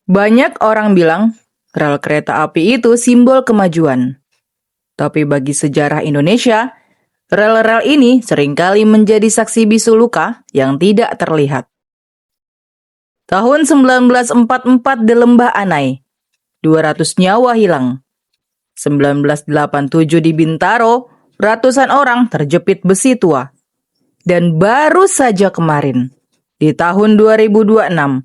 Banyak orang bilang rel kereta api itu simbol kemajuan. Tapi bagi sejarah Indonesia, rel-rel ini seringkali menjadi saksi bisu luka yang tidak terlihat. Tahun 1944 di Lembah Anai, 200 nyawa hilang. 1987 di Bintaro, ratusan orang terjepit besi tua. Dan baru saja kemarin, di tahun 2026,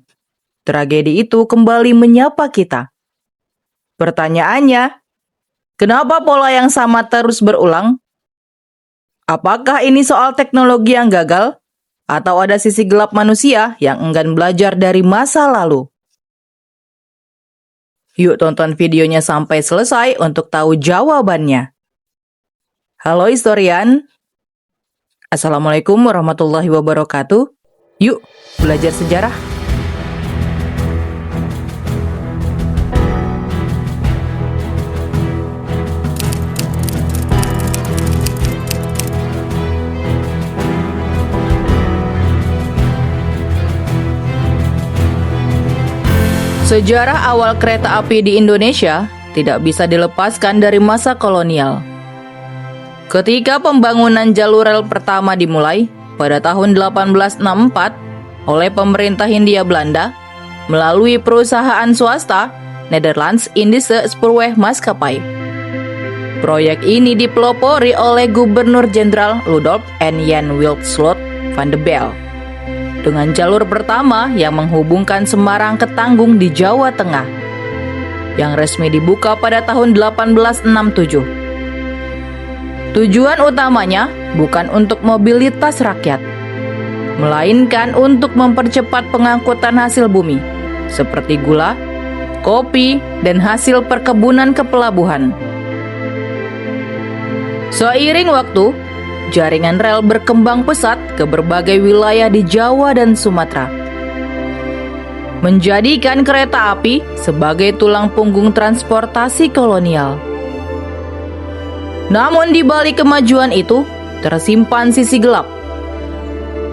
tragedi itu kembali menyapa kita. Pertanyaannya, kenapa pola yang sama terus berulang? Apakah ini soal teknologi yang gagal? Atau ada sisi gelap manusia yang enggan belajar dari masa lalu? Yuk tonton videonya sampai selesai untuk tahu jawabannya. Halo historian. Assalamualaikum warahmatullahi wabarakatuh. Yuk belajar sejarah. Sejarah awal kereta api di Indonesia tidak bisa dilepaskan dari masa kolonial. Ketika pembangunan jalur rel pertama dimulai pada tahun 1864 oleh pemerintah Hindia Belanda melalui perusahaan swasta Nederlands Indische Spoorwegmaatschappij. Proyek ini dipelopori oleh Gubernur Jenderal Ludolf en Jan Wildschloot van de Bijl dengan jalur pertama yang menghubungkan Semarang ke Tanggung di Jawa Tengah, yang resmi dibuka pada tahun 1867. Tujuan utamanya bukan untuk mobilitas rakyat, melainkan untuk mempercepat pengangkutan hasil bumi, seperti gula, kopi, dan hasil perkebunan ke pelabuhan. Seiring waktu, jaringan rel berkembang pesat ke berbagai wilayah di Jawa dan Sumatera, menjadikan kereta api sebagai tulang punggung transportasi kolonial. Namun di balik kemajuan itu tersimpan sisi gelap,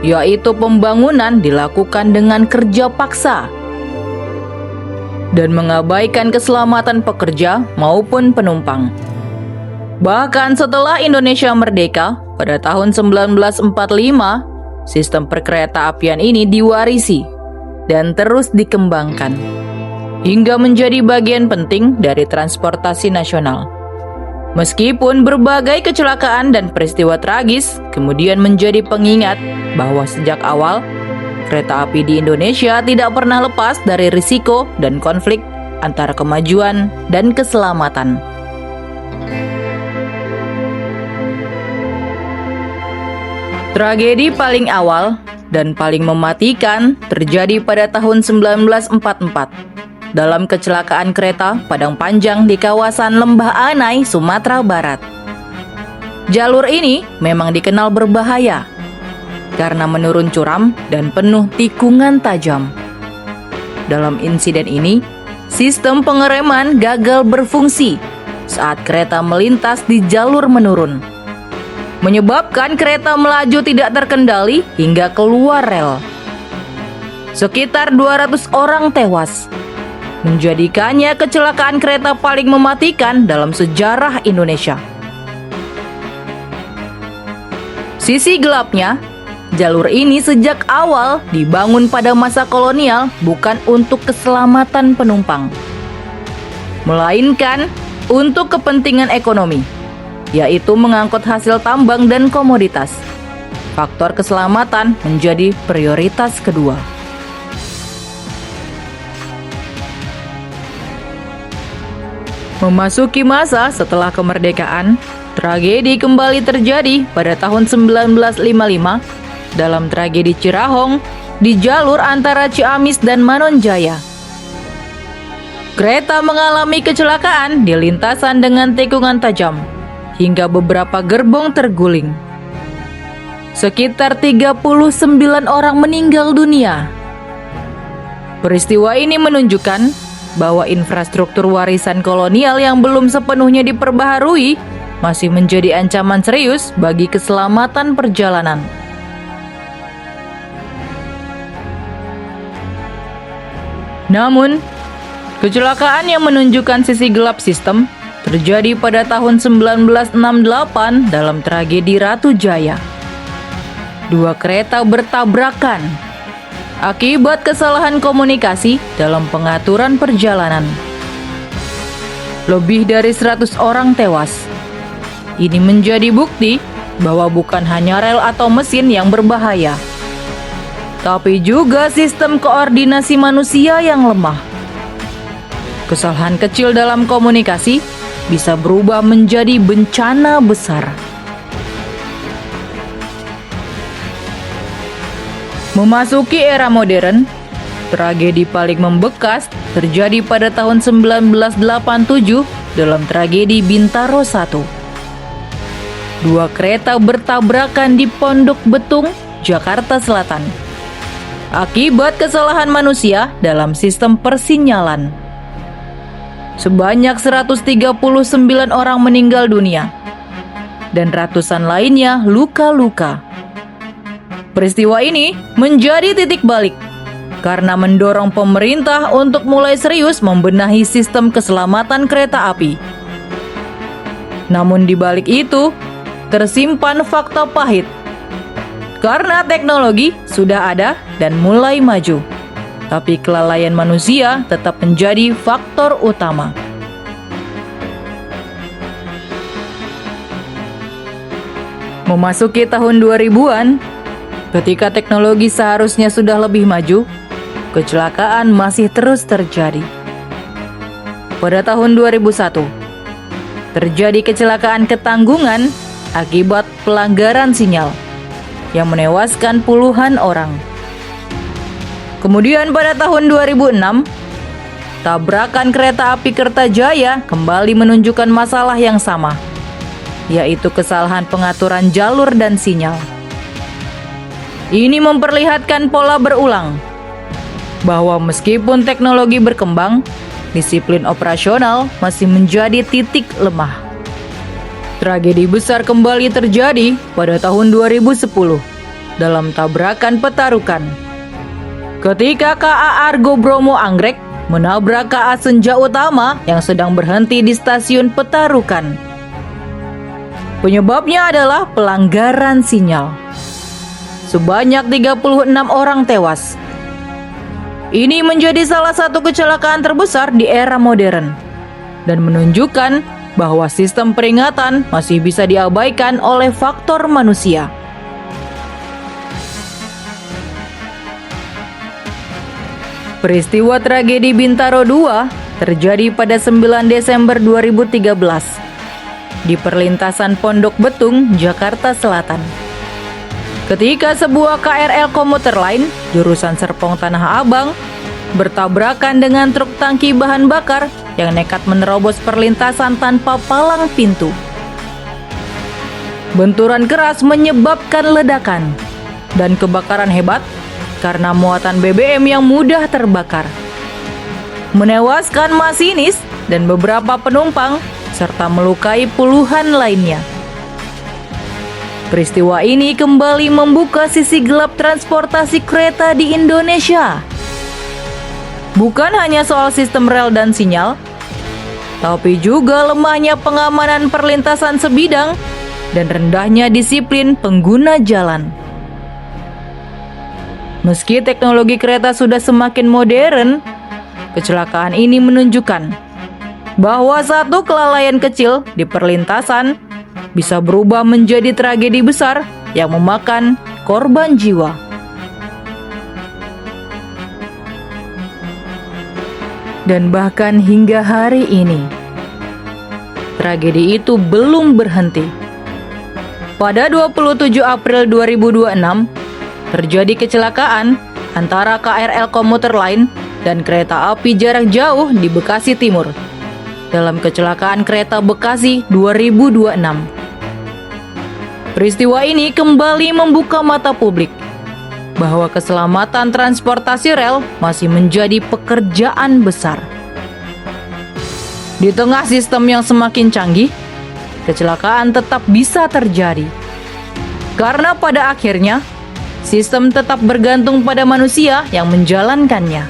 yaitu pembangunan dilakukan dengan kerja paksa dan mengabaikan keselamatan pekerja maupun penumpang. Bahkan setelah Indonesia merdeka pada tahun 1945, sistem perkereta-apian ini diwarisi dan terus dikembangkan hingga menjadi bagian penting dari transportasi nasional. Meskipun berbagai kecelakaan dan peristiwa tragis kemudian menjadi pengingat bahwa sejak awal kereta api di Indonesia tidak pernah lepas dari risiko dan konflik antara kemajuan dan keselamatan. Tragedi paling awal dan paling mematikan terjadi pada tahun 1944 dalam kecelakaan kereta Padang Panjang di kawasan Lembah Anai, Sumatera Barat. Jalur ini memang dikenal berbahaya karena menurun curam dan penuh tikungan tajam. Dalam insiden ini, sistem pengereman gagal berfungsi saat kereta melintas di jalur menurun, menyebabkan kereta melaju tidak terkendali hingga keluar rel. Sekitar 200 orang tewas, menjadikannya kecelakaan kereta paling mematikan dalam sejarah Indonesia. Sisi gelapnya, jalur ini sejak awal dibangun pada masa kolonial bukan untuk keselamatan penumpang, melainkan untuk kepentingan ekonomi, yaitu mengangkut hasil tambang dan komoditas. Faktor keselamatan menjadi prioritas kedua. Memasuki masa setelah kemerdekaan, tragedi kembali terjadi pada tahun 1955 dalam tragedi Cirahong di jalur antara Ciamis dan Manonjaya. Kereta mengalami kecelakaan di lintasan dengan tikungan tajam, hingga beberapa gerbong terguling. Sekitar 39 orang meninggal dunia. Peristiwa ini menunjukkan bahwa infrastruktur warisan kolonial yang belum sepenuhnya diperbaharui masih menjadi ancaman serius bagi keselamatan perjalanan. Namun, Kecelakaan yang menunjukkan sisi gelap sistem terjadi pada tahun 1968 dalam tragedi Ratu Jaya. Dua kereta bertabrakan akibat kesalahan komunikasi dalam pengaturan perjalanan. Lebih dari 100 orang tewas. Ini menjadi bukti bahwa bukan hanya rel atau mesin yang berbahaya, tapi juga sistem koordinasi manusia yang lemah. Kesalahan kecil dalam komunikasi bisa berubah menjadi bencana besar. Memasuki era modern, tragedi paling membekas terjadi pada tahun 1987 dalam tragedi Bintaro 1. Dua kereta bertabrakan di Pondok Betung, Jakarta Selatan, akibat kesalahan manusia dalam sistem persinyalan. Sebanyak 139 orang meninggal dunia dan ratusan lainnya luka-luka. Peristiwa ini menjadi titik balik karena mendorong pemerintah untuk mulai serius membenahi sistem keselamatan kereta api. Namun di balik itu, tersimpan fakta pahit. Karena teknologi sudah ada dan mulai maju, tapi kelalaian manusia tetap menjadi faktor utama. Memasuki tahun 2000-an, ketika teknologi seharusnya sudah lebih maju, kecelakaan masih terus terjadi. Pada tahun 2001, terjadi kecelakaan ketanggungan akibat pelanggaran sinyal yang menewaskan puluhan orang. Kemudian pada tahun 2006, tabrakan kereta api Kertajaya kembali menunjukkan masalah yang sama, yaitu kesalahan pengaturan jalur dan sinyal. Ini memperlihatkan pola berulang, bahwa meskipun teknologi berkembang, disiplin operasional masih menjadi titik lemah. Tragedi besar kembali terjadi pada tahun 2010 dalam tabrakan Petarukan. Ketika KA Argo Bromo Anggrek menabrak KA Senja Utama yang sedang berhenti di stasiun Petarukan. Penyebabnya adalah pelanggaran sinyal. Sebanyak 36 orang tewas. Ini menjadi salah satu kecelakaan terbesar di era modern dan menunjukkan bahwa sistem peringatan masih bisa diabaikan oleh faktor manusia. Peristiwa tragedi Bintaro 2 terjadi pada 9 Desember 2013 di perlintasan Pondok Betung, Jakarta Selatan. Ketika sebuah KRL komuter lain jurusan Serpong Tanah Abang bertabrakan dengan truk tangki bahan bakar yang nekat menerobos perlintasan tanpa palang pintu. Benturan keras menyebabkan ledakan dan kebakaran hebat karena muatan BBM yang mudah terbakar, menewaskan masinis dan beberapa penumpang serta melukai puluhan lainnya. Peristiwa ini kembali membuka sisi gelap transportasi kereta di Indonesia. Bukan hanya soal sistem rel dan sinyal, tapi juga lemahnya pengamanan perlintasan sebidang dan rendahnya disiplin pengguna jalan. Meski teknologi kereta sudah semakin modern, kecelakaan ini menunjukkan bahwa satu kelalaian kecil di perlintasan bisa berubah menjadi tragedi besar yang memakan korban jiwa. Dan bahkan hingga hari ini, tragedi itu belum berhenti. Pada 27 April 2026, terjadi kecelakaan antara KRL komuter lain dan kereta api jarak jauh di Bekasi Timur dalam kecelakaan kereta Bekasi 2026. Peristiwa ini kembali membuka mata publik bahwa keselamatan transportasi rel masih menjadi pekerjaan besar. Di tengah sistem yang semakin canggih, kecelakaan tetap bisa terjadi. Karena pada akhirnya, sistem tetap bergantung pada manusia yang menjalankannya.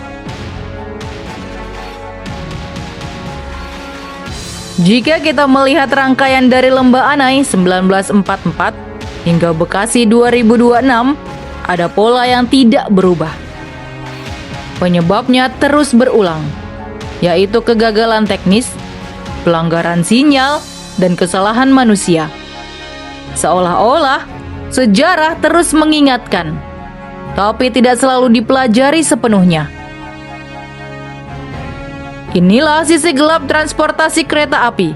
Jika kita melihat rangkaian dari Lembah Anai 1944 hingga Bekasi 2026, ada pola yang tidak berubah. Penyebabnya terus berulang, yaitu kegagalan teknis, pelanggaran sinyal, dan kesalahan manusia. Seolah-olah sejarah terus mengingatkan, tapi tidak selalu dipelajari sepenuhnya. Inilah sisi gelap transportasi kereta api.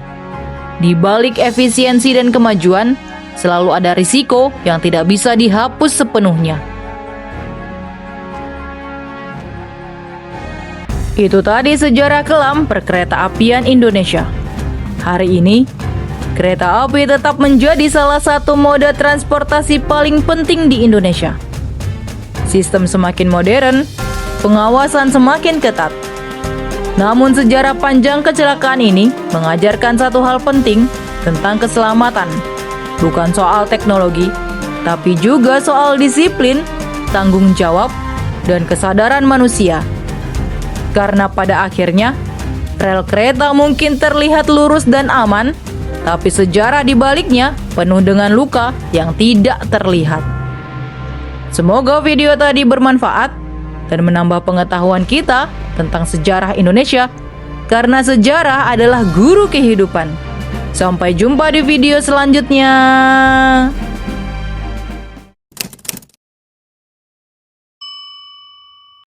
Di balik efisiensi dan kemajuan, selalu ada risiko yang tidak bisa dihapus sepenuhnya. Itu tadi sejarah kelam perkereta-apian Indonesia. Hari ini, kereta api tetap menjadi salah satu moda transportasi paling penting di Indonesia. Sistem semakin modern, pengawasan semakin ketat. Namun sejarah panjang kecelakaan ini mengajarkan satu hal penting tentang keselamatan. Bukan soal teknologi, tapi juga soal disiplin, tanggung jawab, dan kesadaran manusia. Karena pada akhirnya, rel kereta mungkin terlihat lurus dan aman, tapi sejarah di baliknya penuh dengan luka yang tidak terlihat. Semoga video tadi bermanfaat dan menambah pengetahuan kita tentang sejarah Indonesia, karena sejarah adalah guru kehidupan. Sampai jumpa di video selanjutnya.